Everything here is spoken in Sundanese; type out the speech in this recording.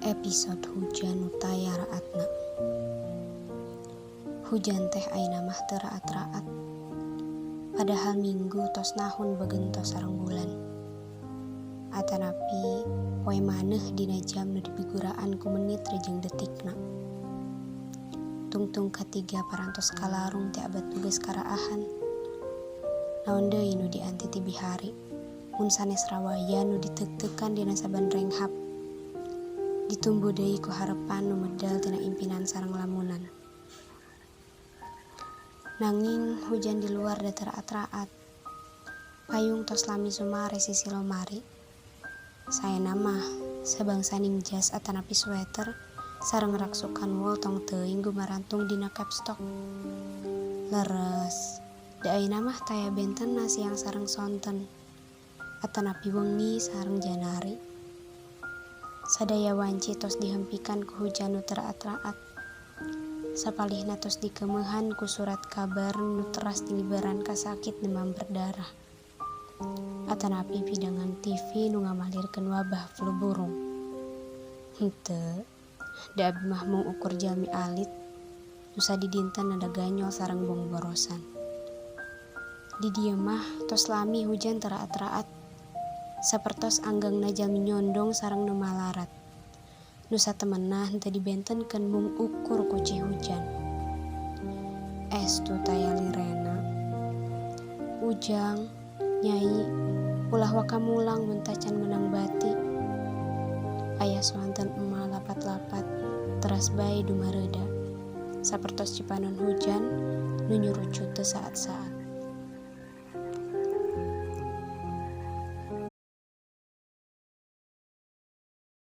Episode hujan nu taya raatna. Hujan teh ayeuna mah teu raat-raat. Padahal minggu tos nahun begentos sareng bulan. Atanapi poe maneh dina jam nu dibiguraan ku menit rejeng detikna. Tungtung katiga parantos kalarung ti abad tugas karaahan. Naon deui nu dianti ti bihari. Mun sanes rawaya nu diteuk-teukan dina saban renghap. Ditumbuh deui ku harepan nu medal tina impinan sareng lamunan. Nanging hujan di luar da teu raat-raat. Payung tos lami sumare sisi lomari. Saena mah sabangsaning jas atanapi sweater sareng raksukan wol tong teuing gumarantung dina capstock. Leres, da ayeuna mah taya bentena siang sareng sonten. Atanapi wengi sareng janari. Sadaya wanci tos dihempikan ku hujan nu teu raat-raat. Sapalihna tos dikeumehan ku surat kabar nu teras diliberan ka sakit demam berdarah. Atanapi pidangan TV nu ngamalirkeun wabah flu burung. Henteu, da abi mah mung ukur jalmi alit nu sadidinten nada ganyol sareng bongborosan. Di dieu mah tos lami hujan teu raat-raat. Sapertos anggangna jalmi nyondong sareng nu malarat. Nu satemenah henteu dibentenkeun mung ukur ku cihujan. Estu taya lirena. Ujang, nyai, ulah wakamulang mun tacan menang bati. Aya swanten ema lapat-lapat, teras bae dumareuda. Sapertos cipanon hujan nu nyurucut teu saat-saat.